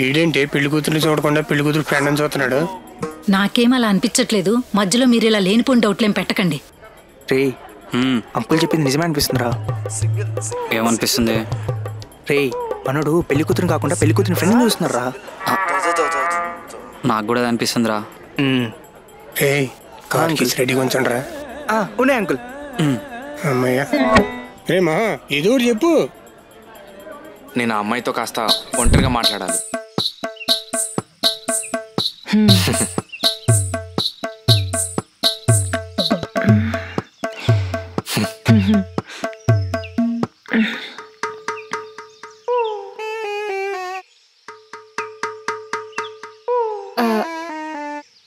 ఈడేంటి పెళ్లి కూతురు చూడకుండా పెళ్లి కూతురు ఫ్రెండ్ అని చూస్తున్నాడు? నాకేం అలా అనిపించట్లేదు. మధ్యలో మీరు ఇలా లేనిపోని డౌట్లేం పెట్టకండి. రే అంకుల్ చెప్పింది నిజమే అనిపిస్తుందిరా. ఏమనిపిస్తుంది? రే మనోడు పెళ్లి కూతురు కాకుండా పెళ్లి కూతురు ఫ్రెండ్ చూస్తున్నారా? నాకు కూడా అనిపిస్తుందిరా. రెడీగా ఉంచండిరా. ఉన్నాయి అంకుల్. అమ్మయ్యా రే మా ఏదో ఒకటి చెప్పు. నేను ఆ అమ్మాయితో కాస్త ఒంటరిగా మాట్లాడాలి.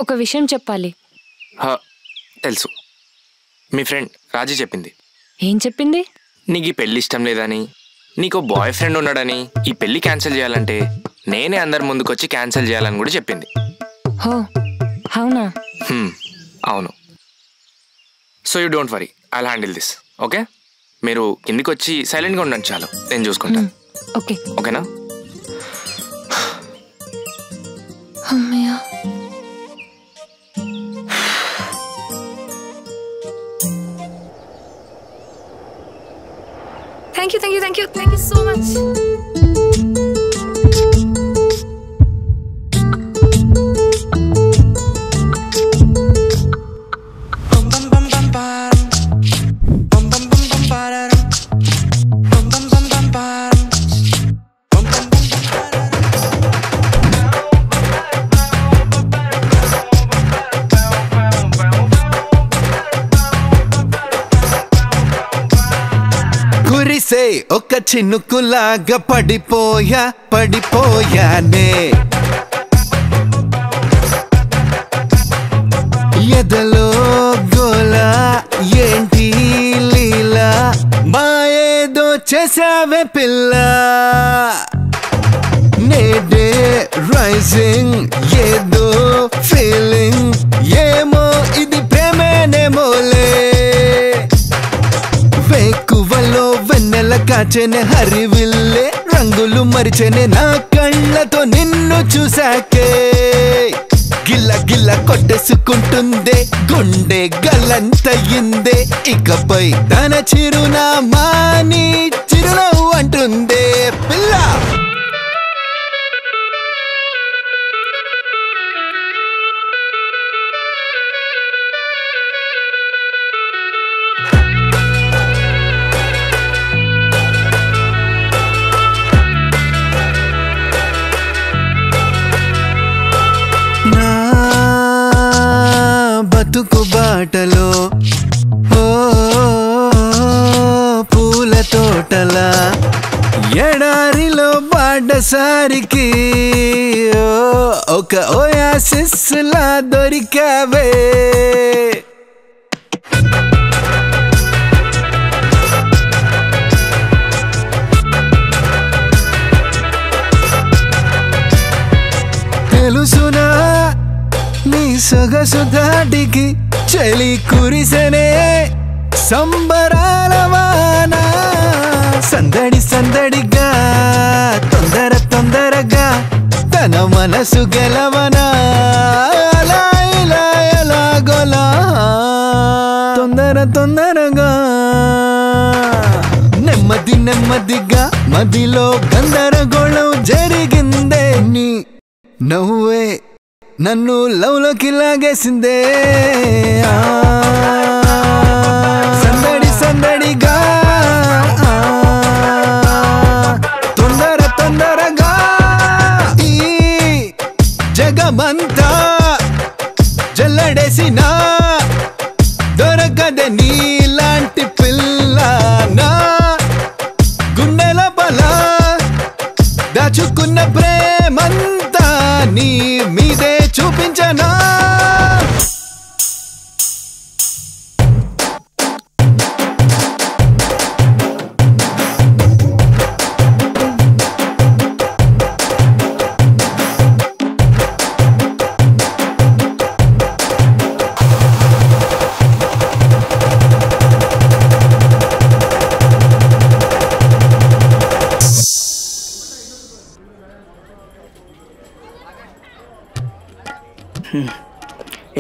ఒక విషయం చెప్పాలి. తెలుసు, మీ ఫ్రెండ్ రాజీ చెప్పింది. ఏం చెప్పింది? నీకు ఈ పెళ్లి ఇష్టం లేదని, నీకు బాయ్ ఫ్రెండ్ ఉన్నాడని, ఈ పెళ్లి క్యాన్సిల్ చేయాలంటే నేనే అందరి ముందుకొచ్చి క్యాన్సిల్ చేయాలని కూడా చెప్పింది. హో అవునా? అవును. So you don't worry, I'll handle this. Okay, మీరు కిందికి వచ్చి సైలెంట్గా ఉండండి, చాలు, నేను చూసుకుంటాను. ఓకే ఓకేనా? అమ్మయ్యా. Thank you so much. కురిసే ఒక చినుకులాగా పడిపోయానే, ఎదలో గోలా ఏంటి లీలా, మాయేదో చేసావే పిల్ల, నేడే రైజింగ్ ఏదో ఫీలింగ్, ఏమో ఇది ప్రేమేనేమోలే, వేకువలో వెన్నెల కాచెనే హరివిల్లే, రంగులు మరిచెనే నా కళ్ళతో నిన్ను చూసాకే, గిల్ల గిల్ల కొట్టేసుకుంటుందే గుండె గల్లంతయిందే, ఇకపై తన చిరునామా నీ చిరునవ్వు అంటుందే పిల్ల. బతుకు బాటలో పూల తోటలా, ఎడారిలో బాటసారికి ఒక ఓయాసిస్ లా దొరికావే, తెలుసునా నీ సొగసు దాటికి చలి కురిసెనే సంబరాల వాన, సందడి సందడిగా తొందర తొందరగా తన మనసు గెలవనా, అలా ఇలా ఎలాగోలా తొందర తొందరగా, నెమ్మది నెమ్మదిగా మదిలో గందరగోళం జరిగిందే, నీ నవ్వే నన్ను లవ్లోకి లాగేసిందే, సందడి సందడిగా తొందర తొందరగా ఈ జగమంతా జల్లడేసిన దొరకదే నీలాంటి పిల్ల.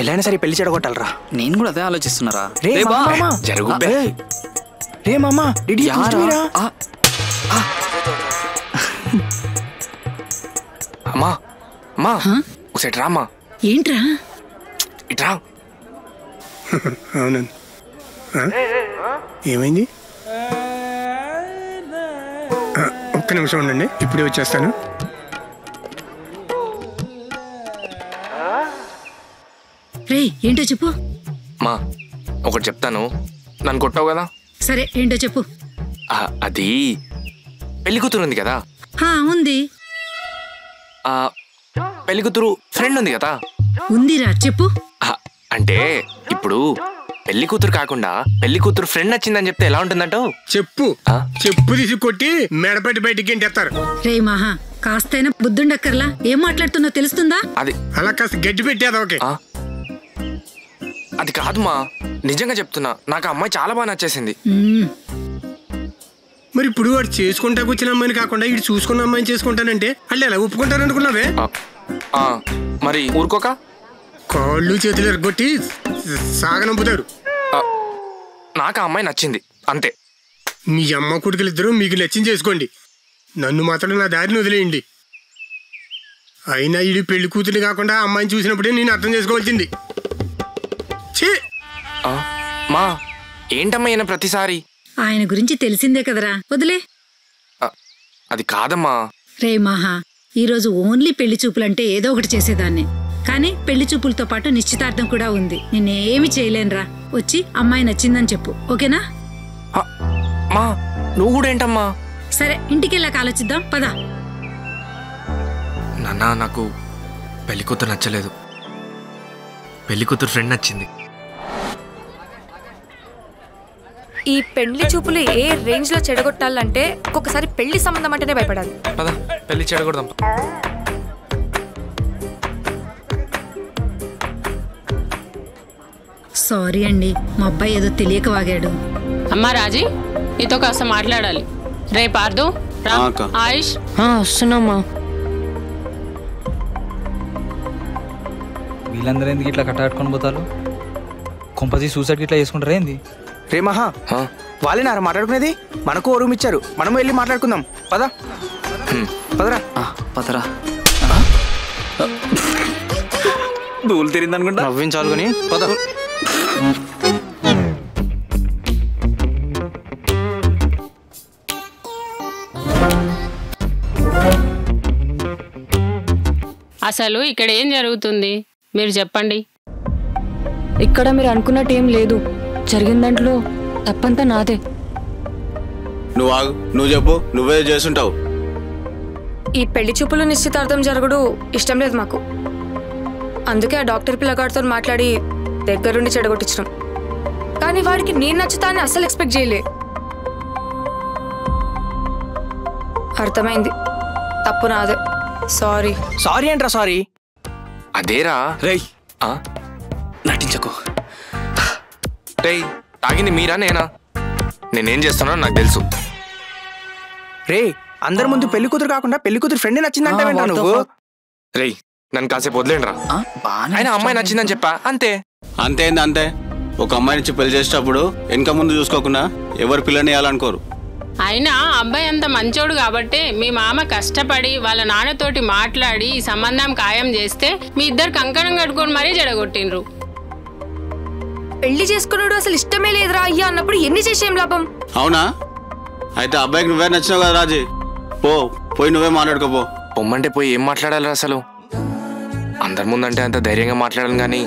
ఎలాగైనా సరే పెళ్లి చెడగొట్టాలరా. నేను కూడా అదే ఆలోచిస్తున్నారా. రే రే బా. మామా జరుగు బే. రే మామా డిడి యారా? అమ్మా అమ్మా ఒకసారి రామ్మా. ఏంట్రా? ఇట్రా. అవునండి. ఏమైంది? ఒక్క నిమిషం ఉండండి, ఇప్పుడే వచ్చేస్తాను. రే ఏంటో చెప్పు. మా ఒకటి చెప్తాను, నన్ను కొట్టావు కదా. సరే ఏంటో చెప్పు. అది పెళ్లి కూతురు ఉంది కదా, ఉంది. పెళ్లి కూతురు ఫ్రెండ్ ఉంది కదా. ఉందిరా చెప్పు. అంటే ఇప్పుడు పెళ్లి కూతురు కాకుండా పెళ్లి కూతురు ఫ్రెండ్ నచ్చిందని చెప్తే ఎలా ఉంటుందంటావు? చెప్పు చెప్పు తీసి కొట్టి మెడపట్టి బయటికి గెంటేస్తారు. రే మహా కాస్తైనా బుద్ధుండక్కర్లా. ఏం మాట్లాడుతున్నా తెలుస్తుందా? అది అలా కాస్త గడ్డి పెట్టేదా? ఓకే అది కాదు మా, నిజంగా చెప్తున్నా, నాకు ఆ అమ్మాయి చాలా బాగా నచ్చేసింది. మరి ఇప్పుడు వాడు చేసుకుంటాకు వచ్చిన అమ్మాయిని కాకుండా ఇటు చూసుకున్న అమ్మాయిని చేసుకుంటానంటే వాళ్ళు ఎలా ఒప్పుకుంటారు అనుకున్నావే? మరి ఊరుకోక కాళ్ళు చేతులు ఎరగొట్టి సాగనంపుతారు. నాకు ఆ అమ్మాయి నచ్చింది అంతే. మీ అమ్మ కొడుకులు ఇద్దరు మీకు నచ్చింది చేసుకోండి, నన్ను మాత్రం నా దారిని వదిలేయండి. అయినా ఇది పెళ్లి కూతురు కాకుండా అమ్మాయిని చూసినప్పుడే నేను అర్థం చేసుకోవాల్సింది. మా ఏంటమ్మా ఈయన ప్రతిసారి? ఆయన గురించి తెలిసిందే కదరా, వదిలే. అది కాదమ్మా. రే మహా, ఈరోజు ఓన్లీ పెళ్లి చూపులంటే ఏదో ఒకటి చేసేదాన్ని, కానీ పెళ్లి చూపులతో పాటు నిశ్చితార్థం కూడా ఉంది. నేనేమి చేయలేనురా. వచ్చి అమ్మాయి నచ్చిందని చెప్పు, ఓకేనా? మా నువ్వు కూడా ఏంటమ్మా? సరే ఇంటికెళ్ళాక ఆలోచిద్దాం, పద. నాన్న నాకు పెళ్లి కూతురు నచ్చలేదు, పెళ్లి కూతురు ఫ్రెండ్ నచ్చింది. ఈ పెళ్లి చూపులు ఏ రేంజ్ లో చెడగొట్టాలంటే ఒక్కొక్కసారి పెళ్లి సంబంధం అంటేనే భయపడాలి. పద పెళ్లి చెడగొడదాం. సారీ అండి, మా అబ్బాయి ఏదో తెలియక వాగాడు. అమ్మా రాజీ, నీతో కాస్త మాట్లాడాలి. రే పార్దు, ఆయుష్ వస్తున్నామ్మా. వీళ్ళందరూ ఎందుకు ఇట్లా కట్టాడుకొని పోతారు? కొంపసి సూసైడ్కి ఇట్లా చేసుకుంటారా ఏంది? రే మహా వాళ్ళేనారా మాట్లాడుకునేది? మనకు ఓ రూమ్ ఇచ్చారు, మనము వెళ్ళి మాట్లాడుకుందాం. పదా పదరా. పదరా. దూలు తిరింది అనుకుంటా. నవ్వించాలి కానీ పద. అసలు ఇక్కడ ఏం జరుగుతుంది మీరు చెప్పండి. ఇక్కడ మీరు అనుకున్నట్టు ఏం లేదు. జరిగిన దాంట్లో తప్పంతా నాదే. నువ్వు ఆగు, నువ్వు చెప్పు, నువ్వే చేస్తుంటావు. ఈ పెళ్లి చూపులు నిశ్చితార్థం జరగడు ఇష్టం లేదు మాకు. అందుకే ఆ డాక్టర్ పిల్లగాడితో మాట్లాడి దగ్గరుండి చెడగొట్టించడం. కానీ వాడికి నేను నచ్చుతా అని అస్సలు ఎక్స్పెక్ట్ చేయలే. అర్థమైంది, తప్పు నాదే. సారీ. సారీ ఏంట్రా సారీ? అదేరా రేయ్ నటించకు. రేయ్ తాగింది మీరా నేనా? నేనేం చేస్తున్నానో నాకు తెలుసు. రే అందరి ముందు పెళ్లి కూతురు కాకుండా పెళ్లి కూతురు ఫ్రెండ్ నచ్చిందంటే నువ్వు. రేయ్ నన్ను కాసేపు వదిలేండిరా. ఆయన అమ్మాయి నచ్చిందని చెప్పా అంతే. అంతే అంతే. ఒక అమ్మాయి నుంచి పెళ్లి చేసేటప్పుడు వెనక ముందు చూసుకోకుండా ఎవరు పిల్లని వేయాలనుకోరు. అయినా అబ్బాయి అంత మంచోడు కాబట్టి మీ మామ కష్టపడి వాళ్ళ నాన్నతోటి మాట్లాడి ఈ సంబంధం ఖాయం చేస్తే మీ ఇద్దరు కంకణం కట్టుకొని మరీ జడగొట్టిండ్రు. పెళ్లి చేసుకున్నాడు అసలు ఇష్టమే లేదురా అయ్యా అన్నప్పుడు ఎన్ని చేసేం లాభం? అవునా? అయితే అబ్బాయికి నువ్వే నచ్చినావు కదా రాజీ, పోయి నువ్వే మాట్లాడుకోపో. పొమ్మంటే పోయి ఏం మాట్లాడాలి అసలు? అందరి ముందంటే అంత ధైర్యంగా మాట్లాడాను కానీ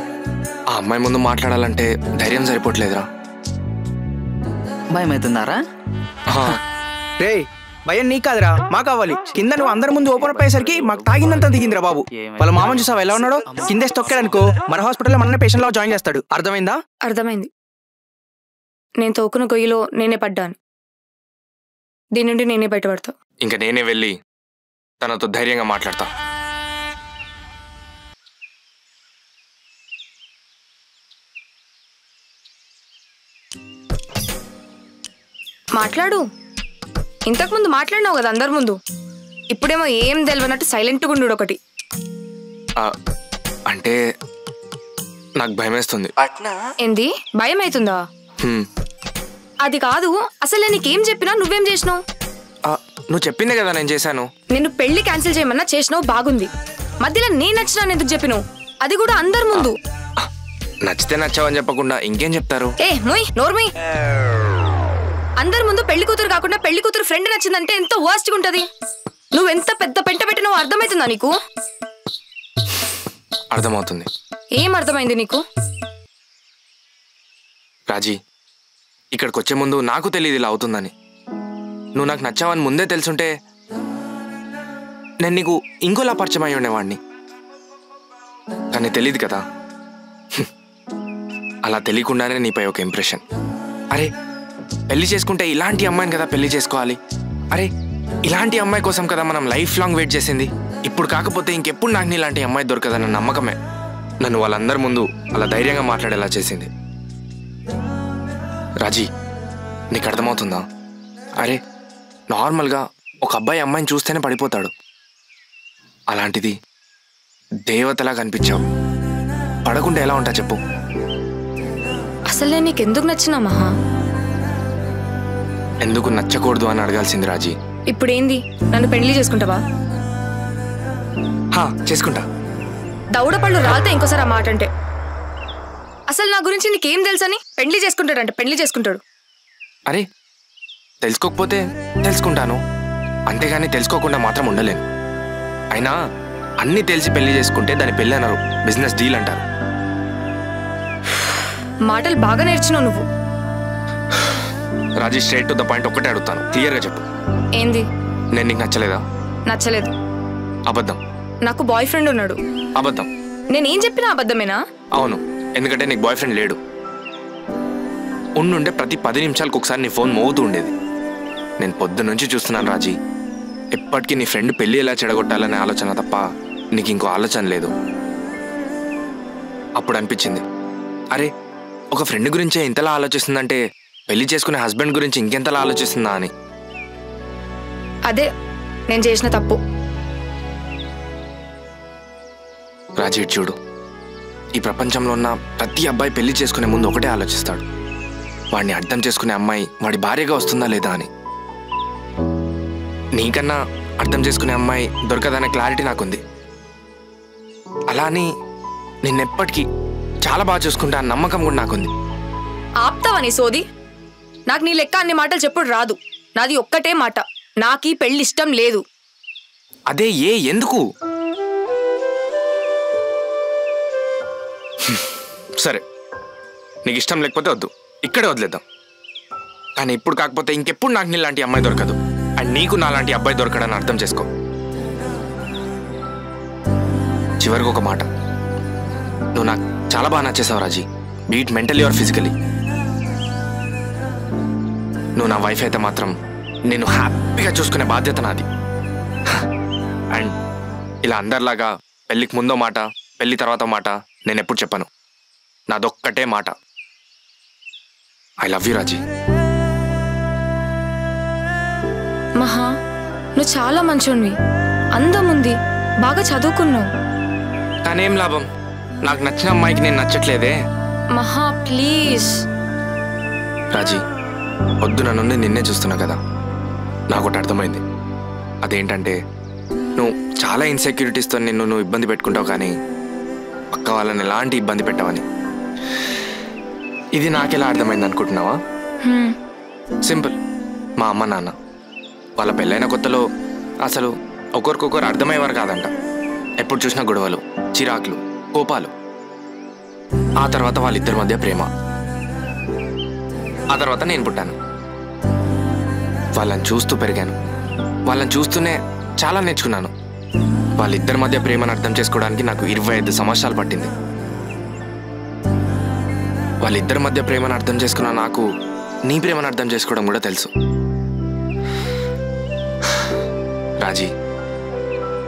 ఆ అమ్మాయి ముందు మాట్లాడాలంటే ధైర్యం సరిపోవట్లేదురా. భయం అవుతున్నారా? రే భయం నీ కాదురా, మా కావాలి. కింద నువ్వు అందరి ముందు ఓపెన్ అప్ అయ్యేసరికి మాకు తాగిందంతా దిగిందిరా బాబు. వాళ్ళ మామని చూసావా ఎలా ఉన్నాడో? కిందేసి తొక్కాడనుకో మన హాస్పిటల్లో మన పేషెంట్ లో జాయిన్ చేస్తాడు. అర్థమైందా? అర్థమైంది. నేను తోకున గొయ్యిలో నేనే పడ్డాను, దీని నుండి నేనే బయటపడతా. ఇంకా నేనే వెళ్ళి తనతో ధైర్యంగా మాట్లాడతా. మాట్లాడు. ఇంతకుముందు మాట్లాడినావు కదా అందరి ముందు, ఇప్పుడేమో ఏం తెలియనట్టు సైలెంట్గా ఉండు ఒకటి. అంటే నాకు భయమేస్తుంది. ఏంది భయం అవుతుందా? అది కాదు, అసలు నేను నీకేం చెప్పినా నువ్వేం చేసినావు? నువ్వు చెప్పిందే కదా నేను చేశాను. నేను పెళ్లి క్యాన్సిల్ చేయమన్నా చేసినావు, బాగుంది. మధ్యలో నేను నచ్చినా ఎందుకు చెప్పినావు? అది కూడా అందరి ముందు. నచ్చితే నచ్చావని చెప్పకుండా ఇంకేం చెప్తారు? నోర్మీ. అందరి ముందు పెళ్లి కూతురు కాకుండా పెళ్లి కూతురు ఫ్రెండ్ నచ్చిందంటే ఎంత వర్స్ట్గా ఉంటది. నువ్వెంత పెద్ద పెంట పెట్టినావు అర్థమవుతుందా నీకు? అర్థమవుతుంది. ఏం అర్థమైంది నీకు? రాజీ, ఇక్కడికి వచ్చే ముందు నాకు తెలియదు ఇలా అవుతుందని. నువ్వు నాకు నచ్చావని ముందే తెలుసుంటే నేను నీకు ఇంకోలా పరిచయం అయి ఉండేవాడిని. కానీ తెలియదు కదా. అలా తెలియకుండానే నీపై ఒక ఇంప్రెషన్. అరే పెళ్లి చేసుకుంటే ఇలాంటి అమ్మాయిని కదా పెళ్లి చేసుకోవాలి, అరే ఇలాంటి అమ్మాయి కోసం కదా మనం లైఫ్ లాంగ్ వెయిట్ చేసింది, ఇప్పుడు కాకపోతే ఇంకెప్పుడు నాకు ఇలాంటి అమ్మాయి దొరకదన్న నమ్మకమే నన్ను వాళ్ళందరి ముందు అలా ధైర్యంగా మాట్లాడేలా చేసింది. రాజీ, నీకు అర్థమవుతుందా? అరే నార్మల్గా ఒక అబ్బాయి అమ్మాయిని చూస్తేనే పడిపోతాడు, అలాంటిది దేవతలా కనిపించావు. పడకుండా ఎలా ఉంటా చెప్పు? అసలే నీకెందుకు నచ్చినా మహా? ఎందుకు నచ్చకూడదు అని అడగాల్సింది రాజీ. ఇప్పుడేంది, నన్ను పెళ్లి చేసుకుంటావా? చేసుకుంటా. దౌడ పళ్ళు రాలితే ఇంకోసారి ఆ మాట అంటే. అసలు నా గురించి నీకేం తెలుసని పెళ్లి చేసుకుంటాడంటే పెళ్లి చేసుకుంటాడు. అరే తెలుసుకోకపోతే తెలుసుకుంటాను, అంతేగాని తెలుసుకోకుండా మాత్రం ఉండలేను. అయినా అన్నీ తెలిసి పెళ్లి చేసుకుంటే దాన్ని పెళ్ళి అన్నారు, బిజినెస్ డీల్ అంటారు. మాటలు బాగా నేర్చినావు నువ్వు. రాజీ, స్ట్రైట్ టు ద పాయింట్ ఒక్కటే అడుగుతాను, క్లియర్గా చెప్పు. ఏంది? నేను నీకు నచ్చలేదా? నచ్చలేదు. అబద్ధం. నాకు బాయ్ ఫ్రెండ్ ఉన్నాడు. అబద్ధం. నేనేం చెప్పినా అబద్ధమేనా? అవును, ఎందుకంటే నీకు బాయ్ ఫ్రెండ్ లేడు. ఉండుంటే ప్రతి 10 నిమిషాలకు ఒకసారి నీ ఫోన్ మోగుతూ ఉండేది. నేను పొద్దున్న నుంచి చూస్తున్నాను రాజీ, ఎప్పటికీ నీ ఫ్రెండ్ పెళ్ళి ఎలా చెడగొట్టాలనే ఆలోచన తప్ప నీకు ఇంకో ఆలోచన లేదు. అప్పుడు అనిపించింది, అరే ఒక ఫ్రెండ్ గురించే ఇంతలా ఆలోచిస్తుందంటే పెళ్లి చేసుకునే హస్బెండ్ గురించి ఇంకెంతలా ఆలోచిస్తుందా అని. అదే నేను చేసిన తప్పు. రాజీ, చూడు, ఈ ప్రపంచంలో ఉన్న ప్రతి అబ్బాయి పెళ్లి చేసుకునే ముందు ఒకటే ఆలోచిస్తాడు, వాడిని అర్థం చేసుకునే అమ్మాయి వాడి భార్యగా వస్తుందా లేదా అని. నీకన్నా అర్థం చేసుకునే అమ్మాయి దొరకదనే క్లారిటీ నాకుంది. అలా అని నిన్నెప్పటికీ చాలా బాగా చూసుకుంటా అన్న నమ్మకం కూడా నాకుంది. ఆప్తావా నీ సోది? నాకు నీ లెక్క అన్ని మాటలు చెప్పుడు రాదు. నాది ఒక్కటే మాట, నాకీ పెళ్లి ఇష్టం లేదు. అదే ఎందుకు? సరే, నీకు ఇష్టం లేకపోతే వద్దు, ఇక్కడే వదిలేద్దాం. కానీ ఇప్పుడు కాకపోతే ఇంకెప్పుడు నాకు నీలాంటి అమ్మాయి దొరకదు, అండ్ నీకు నాలాంటి అబ్బాయి దొరకడని అర్థం చేసుకో. చివరికి ఒక మాట, నువ్వు నాకు చాలా బాగా నచ్చేసావు రాజీ, బీట్ మెంటలీ ఆర్ ఫిజికలీ. నువ్వు నా వైఫ్ అయితే మాత్రం నేను హ్యాపీగా చూసుకునే బాధ్యత నాది. అండ్ ఇలా అందరిలాగా పెళ్ళికి ముందో మాట పెళ్ళి తర్వాత మాట నేను ఎప్పుడు చెప్పను, నాదొక్కటే మాట, ఐ లవ్ యూ రాజీ. మహా, నువ్వు చాలా మంచోనివి, అందం ఉంది, బాగా చదువుకున్నావు. కానీ ఏం లాభం, నాకు నచ్చిన అమ్మాయికి నేను నచ్చట్లేదే. మహా ప్లీజ్. రాజీ, పొద్దున నుండి నిన్నే చూస్తున్నా కదా, నాకు ఒకటి అర్థమైంది. అదేంటంటే నువ్వు చాలా ఇన్సెక్యూరిటీస్తో నువ్వు ఇబ్బంది పెట్టుకుంటావు, కానీ పక్క వాళ్ళని ఎలాంటి ఇబ్బంది పెట్టావని. ఇది నాకెలా అర్థమైంది అనుకుంటున్నావా? సింపుల్, మా అమ్మ నాన్న వాళ్ళ పెళ్ళైన కొత్తలో అసలు ఒకరికొకరు అర్థమయ్యేవారు కాదంట. ఎప్పుడు చూసినా గొడవలు, చిరాకులు, కోపాలు. ఆ తర్వాత వాళ్ళిద్దరి మధ్య ప్రేమ. ఆ తర్వాత నేను పుట్టాను, వాళ్ళని చూస్తూ పెరిగాను, వాళ్ళని చూస్తూనే చాలా నేర్చుకున్నాను. వాళ్ళిద్దరి మధ్య ప్రేమను అర్థం చేసుకోవడానికి నాకు 25 సంవత్సరాలు పట్టింది. వాళ్ళిద్దరి మధ్య ప్రేమను అర్థం చేసుకున్న నాకు నీ ప్రేమను అర్థం చేసుకోవడం కూడా తెలుసు. రాజీ,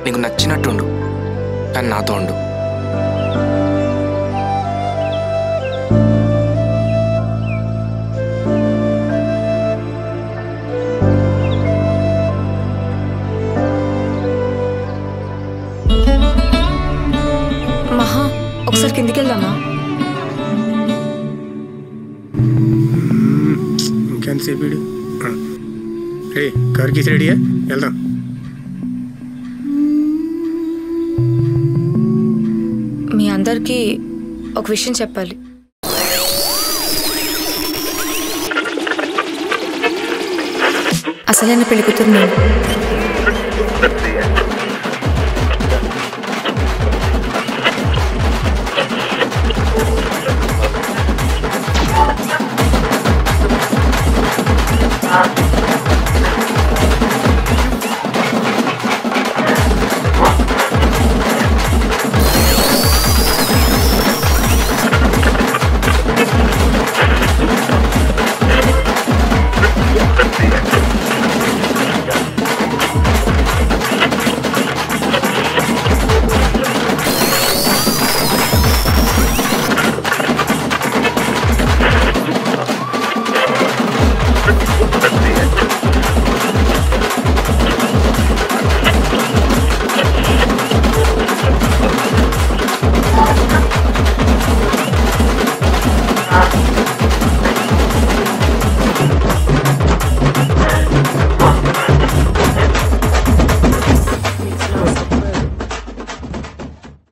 నీకు నచ్చినట్టు ఉండు, కానీ నాతో ఉండు. మహా, ఒకసారి కిందికి వెళ్దామా? రే కార్ కీస్ రెడీయా? వెళ్దాం. మీ అందరికీ ఒక విషయం చెప్పాలి. అసలైన పెళ్లి కూతురు నేను.